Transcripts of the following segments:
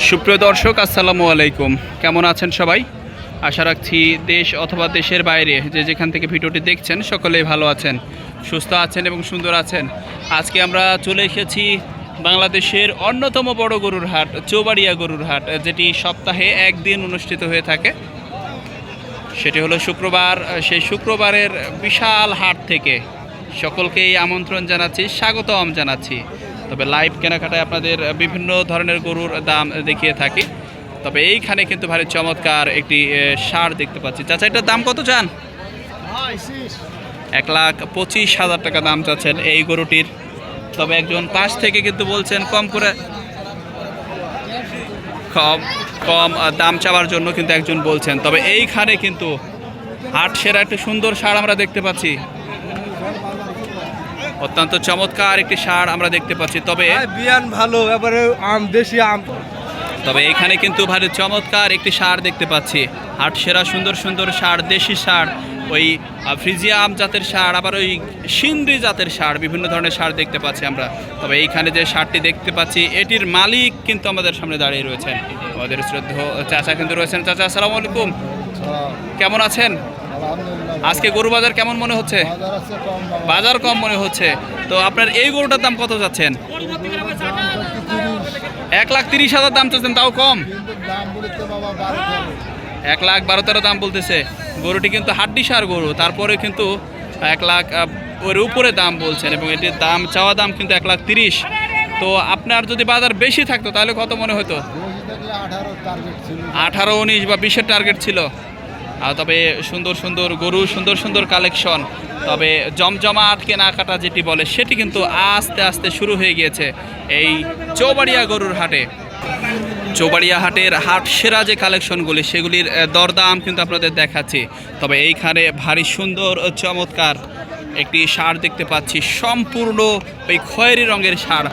সুপ্রিয় দর্শক আসসালামু আলাইকুম, কেমন আছেন সবাই? আশা রাখছি দেশ অথবা দেশের বাইরে যে যেখান থেকে ভিডিওটি দেখছেন সকলেই ভালো আছেন, সুস্থ আছেন এবং সুন্দর আছেন। আজকে আমরা চলে এসেছি বাংলাদেশের অন্যতম বড় গরুর হাট চৌবাড়িয়া গরুর হাট, যেটি সপ্তাহে একদিন অনুষ্ঠিত হয়ে থাকে। সেটি হলো শুক্রবার। সেই শুক্রবারের বিশাল হাট থেকে সকলকেই আমন্ত্রণ জানাচ্ছি, স্বাগতম জানাচ্ছি। তবে লাইভ কেনাকাটায় আপনাদের বিভিন্ন ধরনের গরুর দাম দেখিয়ে থাকি। তবে এইখানে কিন্তু ভারী চমৎকার একটি ষাঁড় দেখতে পাচ্ছি। চাচা, এটার দাম কত চান? 1,25,000 টাকা দাম চাচ্ছেন এই গরুটির। তবে একজন পাশ থেকে কিন্তু বলছেন কম করে, কম দাম চাওয়ার জন্য কিন্তু একজন বলছেন। তবে এইখানে কিন্তু হাট সেরা একটি সুন্দর ষাঁড় আমরা দেখতে পাচ্ছি, অত্যন্ত চমৎকার একটি ষাঁড় আমরা দেখতে পাচ্ছি। তবে বিয়ান ভালো, এবারে আম দেশি আম। তবে এখানে কিন্তু ভারী চমৎকার একটি ষাঁড় দেখতে পাচ্ছি, হাট সেরা সুন্দর সুন্দর ষাঁড়, দেশি ষাঁড়, ওই ফ্রিজিয়াম জাতের ষাঁড়, আবার ওই সিন্দ্রি জাতের ষাঁড়, বিভিন্ন ধরনের ষাঁড় দেখতে পাচ্ছি আমরা। তবে এইখানে যে ষাঁড়টি দেখতে পাচ্ছি এটির মালিক কিন্তু আমাদের সামনে দাঁড়িয়ে রয়েছেন, আমাদের শ্রদ্ধেয় চাচা কিন্তু রয়েছেন। চাচা, আসসালামু আলাইকুম, কেমন আছেন? আজকে গরু বাজার কেমন মনে হচ্ছে? বাজার কম মনে হচ্ছে। তো আপনার এই গরুটার দাম কত যাচ্ছেন? 1,30,000 দাম চাচ্ছেন, তাও কম। 1,12,13 দাম বলতেছে। গরুটি কিন্তু হাড্ডি সার গরু, তারপরে কিন্তু 1 লাখ ওর উপরে দাম বলছেন, এবং এটির দাম চাওয়া দাম কিন্তু 1,30,000। তো আপনার যদি বাজার বেশি থাকতো তাহলে কত মনে হতো? 18, 19 বা 20-এর টার্গেট ছিল। তবে সুন্দর সুন্দর গরু, সুন্দর সুন্দর কালেকশন। তবে জমজমাট কেনাকাটা যেটি বলে সেটি কিন্তু আস্তে আস্তে শুরু হয়ে গিয়েছে এই চৌবাড়িয়া গরুর হাটে। চৌবাড়িয়া হাটের হাট সেরা যে কালেকশনগুলি সেগুলির দরদাম কিন্তু আপনাদের দেখাচ্ছি। তবে এইখানে ভারী সুন্দর চমৎকার একটি ষাঁড় দেখতে পাচ্ছি, সম্পূর্ণ ওই খয়েরি রঙের ষাঁড়,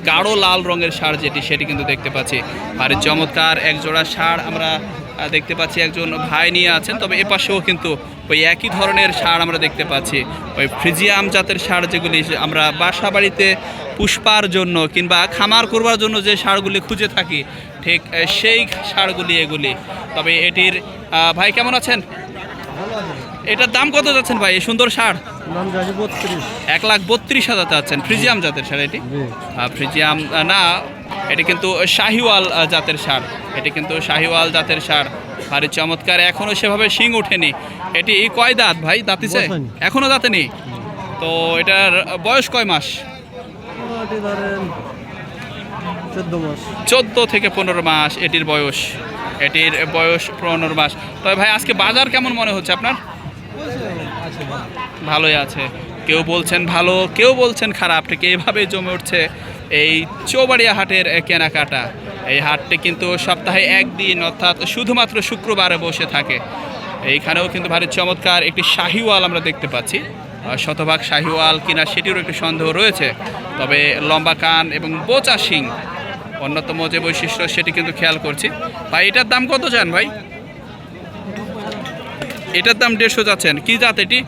গাঢ় লাল রঙের ষাঁড় যেটি, সেটি কিন্তু দেখতে পাচ্ছি। ভারী চমৎকার এক জোড়া ষাঁড় আমরা দেখতে পাচ্ছি, একজন ভাই নিয়ে আছেন। তবে এপাশেও কিন্তু ওই একই ধরনের ষাঁড় আমরা দেখতে পাচ্ছি, ওই ফ্রিজিয়াম জাতের ষাঁড়, যেগুলি আমরা বাসা বাড়িতে পুষপার জন্য কিংবা খামার করবার জন্য যে ষাঁড়গুলি খুঁজে থাকি, ঠিক সেই ষাঁড়গুলি এগুলি। তবে এটির ভাই কেমন আছেন? এটার দাম কত যাচ্ছেন ভাই এই সুন্দর ষাঁড়? 1,32,000 চাচ্ছেন। ফ্রিজিয়াম জাতের ষাঁড় এটি? ফ্রিজিয়াম না, এটি কিন্তু শাহিওয়াল জাতের ষাঁড়। এটি কিন্তু শাহিওয়াল জাতের ষাঁড়, ভারী চমৎকার। এখনও সেভাবে শিং ওঠেনি। এটি কয় দাঁত ভাই? দাঁতিছে? এখনও দাঁতেনি। তো এটার বয়স কয় মাস? 14 থেকে 15 মাস এটির বয়স। এটির বয়স 15 মাস। তবে ভাই আজকে বাজার কেমন মনে হচ্ছে আপনার? ভালোই আছে। কেউ বলছেন ভালো, কেউ বলছেন খারাপ, ঠিক এইভাবে জমে উঠছে এই চৌবাড়িয়া হাটের কেনাকাটা। এই হাটটি কিন্তু সপ্তাহে একদিন, অর্থাৎ শুধুমাত্র শুক্রবারে বসে থাকে। এইখানেও কিন্তু ভারী চমৎকার একটি শাহিওয়াল আমরা দেখতে পাচ্ছি। শতভাগ শাহিওয়াল কিনা সেটিরও একটু সন্দেহ রয়েছে। তবে লম্বা কান এবং বোচা শিং অন্যতম যে বৈশিষ্ট্য সেটি কিন্তু খেয়াল করছি। ভাই এটার দাম কত চান ভাই? এটার দাম 150 যাচ্ছেন। কি জাত এটি?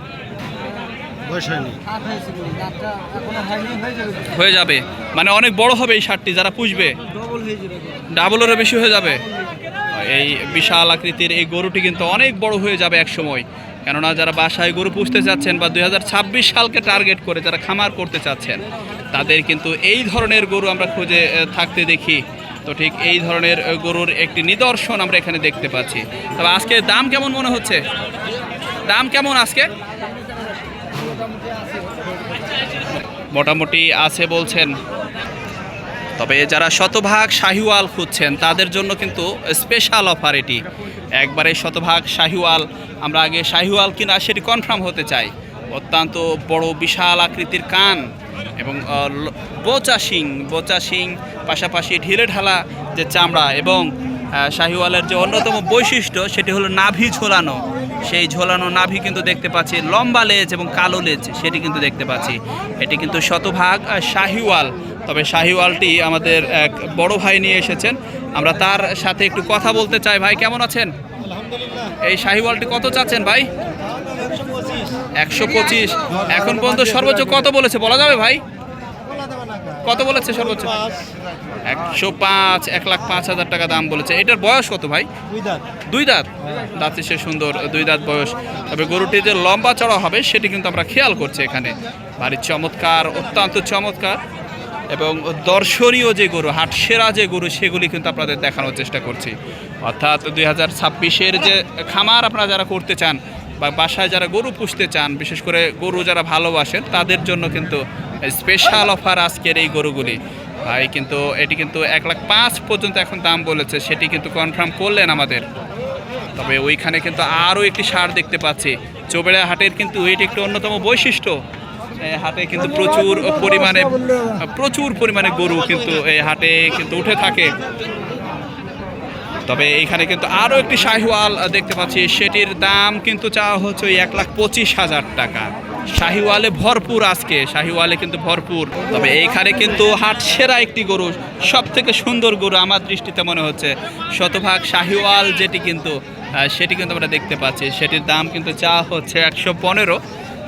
হয়ে যাবে মানে অনেক বড় হবে এই ষাঁড়টি, যারা পুষবে ডাবলেরও বেশি হয়ে যাবে। এই বিশাল আকৃতির এই গরুটি কিন্তু অনেক বড় হয়ে যাবে এক সময়। কেননা যারা বাসায় গরু পুষতে চাচ্ছেন বা 2026 সালকে টার্গেট করে যারা খামার করতে চাচ্ছেন, তাদের কিন্তু এই ধরনের গরু আমরা খুঁজে থাকতে দেখি। তো ঠিক এই ধরনের গরুর একটি নিদর্শন আমরা এখানে দেখতে পাচ্ছি। তবে আজকে দাম কেমন মনে হচ্ছে? দাম কেমন আজকে? মোটামুটি আছে বলছেন। তবে যারা শতভাগ শাহিওয়াল খুঁজছেন তাদের জন্য কিন্তু স্পেশাল অফার এটি। একবারে শতভাগ শাহিওয়াল, আমরা আগে শাহিওয়াল কিনা সেটি কনফার্ম হতে চাই। অত্যন্ত বড় বিশাল আকৃতির কান এবং বোচা শিং, পাশাপাশি ঢিলে ঢালা যে চামড়া, এবং শাহিওয়ালের যে অন্যতম বৈশিষ্ট্য সেটি হলো নাভি ঝোলানো। সেই ঝোলানো নাভি কিন্তু দেখতে পাচ্ছি, লম্বা লেজ এবং কালো লেজ সেটি কিন্তু দেখতে পাচ্ছি। এটি কিন্তু শতভাগ শাহিওয়াল। তবে শাহিওয়ালটি আমাদের এক বড় ভাই নিয়ে এসেছেন, আমরা তার সাথে একটু কথা বলতে চাই। ভাই কেমন আছেন? এই শাহিওয়ালটি কত চাচ্ছেন ভাই? 125। এখন পর্যন্ত সর্বোচ্চ কত বলেছে বলা যাবে ভাই? কত বলেছে সর্বোচ্চ? 105, 1,05,000 টাকা দাম বলেছে। এটার বয়স কত ভাই? দুই দাঁত। দাঁতে সে সুন্দর, দুই দাঁত বয়স। তবে গরুটি যে লম্বা চড়া হবে সেটি কিন্তু আমরা খেয়াল করছি এখানে। ভারী চমৎকার, অত্যন্ত চমৎকার এবং দর্শনীয় যে গরু, হাটসেরা যে গরু, সেগুলি কিন্তু আপনাদের দেখানোর চেষ্টা করছি। অর্থাৎ 2026-এর যে খামার আপনারা যারা করতে চান বা বাসায় যারা গরু পুষতে চান, বিশেষ করে গরু যারা ভালোবাসেন তাদের জন্য কিন্তু স্পেশাল অফার আজকের এই গরুগুলি। ভাই কিন্তু এটি কিন্তু 1,05,000 পর্যন্ত এখন দাম বলেছে, সেটি কিন্তু কনফার্ম করলেন আমাদের। তবে ওইখানে কিন্তু আরও একটি ষাঁড় দেখতে পাচ্ছি। চৌবেড়া হাটের কিন্তু এটি একটি অন্যতম বৈশিষ্ট্য। এই হাটে কিন্তু প্রচুর পরিমাণে গরু কিন্তু এই হাটে কিন্তু উঠে থাকে। তবে এইখানে কিন্তু আরও একটি শাহিওয়াল দেখতে পাচ্ছি, সেটির দাম কিন্তু চাওয়া হচ্ছে ওই 1,25,000 টাকা। শাহিওয়ালে ভরপুর, আজকে শাহিওয়ালে কিন্তু ভরপুর। তবে এইখানে কিন্তু হাট সেরা একটি গরু, সব থেকে সুন্দর গরু আমার দৃষ্টিতে মনে হচ্ছে শতভাগ শাহিওয়াল, যেটি কিন্তু সেটি কিন্তু আমরা দেখতে পাচ্ছি। সেটির দাম কিন্তু চাওয়া হচ্ছে 115,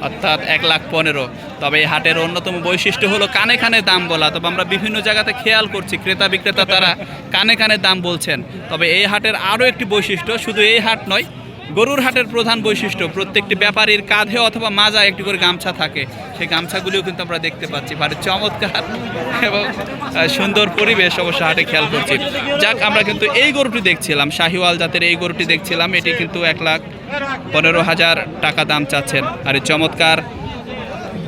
অর্থাৎ 1,15,000। তবে এই হাটের অন্যতম বৈশিষ্ট্য হলো কানে কানে দাম বলা। তবে আমরা বিভিন্ন জায়গাতে খেয়াল করছি ক্রেতা বিক্রেতা তারা কানে কানে দাম বলছেন। তবে এই হাটের আরও একটি বৈশিষ্ট্য, শুধু এই হাট নয়, গরুর হাটের প্রধান বৈশিষ্ট্য প্রত্যেকটি ব্যাপারীর কাঁধে অথবা মাজায় একটি করে গামছা থাকে। সেই গামছাগুলিও কিন্তু আমরা দেখতে পাচ্ছি। ভারী চমৎকার এবং সুন্দর পরিবেশ অবশ্য হাটে খেয়াল করছি। যাক, আমরা কিন্তু এই গরুটি দেখছিলাম, শাহিওয়াল জাতের এই গরুটি দেখছিলাম। এটি কিন্তু 1,15,000 টাকা দাম চাচ্ছেন। আর এই চমৎকার,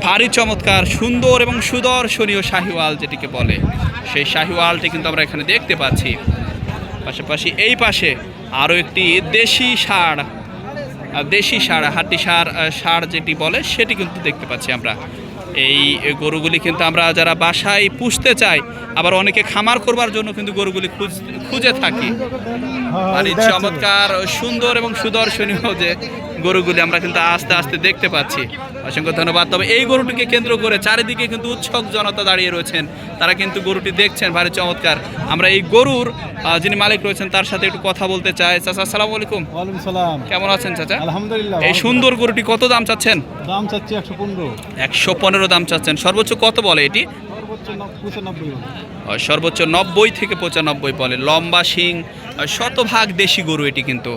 ভারী চমৎকার, সুন্দর এবং সুদর্শনীয় শাহিওয়াল যেটিকে বলে, সেই শাহিওয়ালটি কিন্তু আমরা এখানে দেখতে পাচ্ছি। পাশাপাশি এই পাশে আরও একটি দেশি ষাঁড়, হাটি ষাঁড় যেটি বলে সেটি কিন্তু দেখতে পাচ্ছি আমরা। এই গরুগুলি কিন্তু আমরা যারা বাসায় পুষতে চাই, আবার অনেকে খামার করবার জন্য কিন্তু গরুগুলি খুঁজে থাকি। ভারী চমৎকার, সুন্দর এবং সুদর্শনীয় যে গরুগুলি আমরা কিন্তু আস্তে আস্তে দেখতে পাচ্ছি। অসংখ্য ধন্যবাদ। তবে এই গরুটিকে কেন্দ্র করে চারিদিকে কিন্তু উৎসুক জনতা দাঁড়িয়ে রয়েছেন, তারা কিন্তু গরুটি দেখছেন। ভারী চমৎকার। আমরা এই গরুর যিনি মালিক রয়েছেন তার সাথে একটু কথা বলতে চাই। চাচা, আসসালামু আলাইকুম। ওয়ালাইকুম সালাম। কেমন আছেন চাচা? আলহামদুলিল্লাহ। এই সুন্দর গরুটি কত দাম চাচ্ছেন? দাম চাচ্ছি 115। 115 দাম চাচ্ছেন। সর্বোচ্চ কত বলে এটি? সর্বোচ্চ 90 থেকে 95 বলে। লম্বা শিং, শতভাগ দেশি গরু এটি কিন্তু।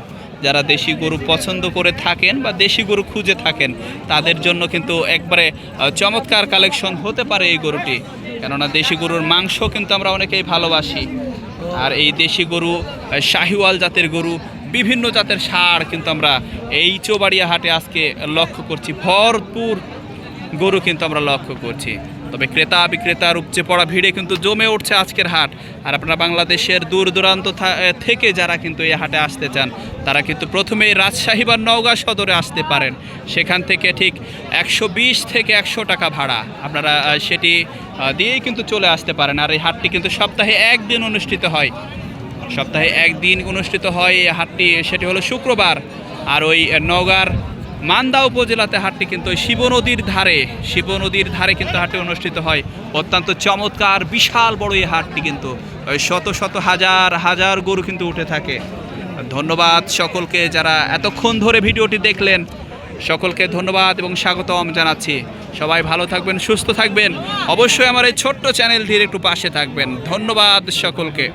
যারা দেশি গরু পছন্দ করে থাকেন বা দেশি গরু খুঁজে থাকেন তাদের জন্য কিন্তু একবারে চমৎকার কালেকশন হতে পারে এই গরুটি। কেননা দেশি গরুর মাংস কিন্তু আমরা অনেকেই ভালোবাসি। আর এই দেশি গরু, শাহিওয়াল জাতের গরু, বিভিন্ন জাতের ষাঁড় কিন্তু আমরা এই চৌবাড়িয়া হাটে আজকে লক্ষ্য করছি। ভরপুর গরু কিন্তু আমরা লক্ষ্য করছি। তবে ক্রেতা বিক্রেতার উপচে পড়া ভিড়ে কিন্তু জমে উঠছে আজকের হাট। আর আপনারা বাংলাদেশের দূর দূরান্ত থেকে যারা কিন্তু এই হাটে আসতে চান তারা কিন্তু প্রথমেই রাজশাহী বা নওগাঁ সদরে আসতে পারেন। সেখান থেকে ঠিক 120 থেকে 100 টাকা ভাড়া আপনারা সেটি দিয়েই কিন্তু চলে আসতে পারেন। আর এই হাটটি কিন্তু সপ্তাহে একদিন অনুষ্ঠিত হয়। এই হাটটি, সেটি হলো শুক্রবার। আর ওই নওগাঁর মান্দা উপজেলাতে হাটটি কিন্তু ওই শিব নদীর ধারে কিন্তু হাটটি অনুষ্ঠিত হয়। অত্যন্ত চমৎকার, বিশাল বড় এই হাটটি কিন্তু শত শত হাজার গরু কিন্তু উঠে থাকে। ধন্যবাদ সকলকে যারা এতক্ষণ ধরে ভিডিওটি দেখলেন, সকলকে ধন্যবাদ এবং স্বাগতম জানাচ্ছি। সবাই ভালো থাকবেন, সুস্থ থাকবেন। অবশ্যই আমার এই ছোট্ট চ্যানেলটির একটু পাশে থাকবেন। ধন্যবাদ সকলকে।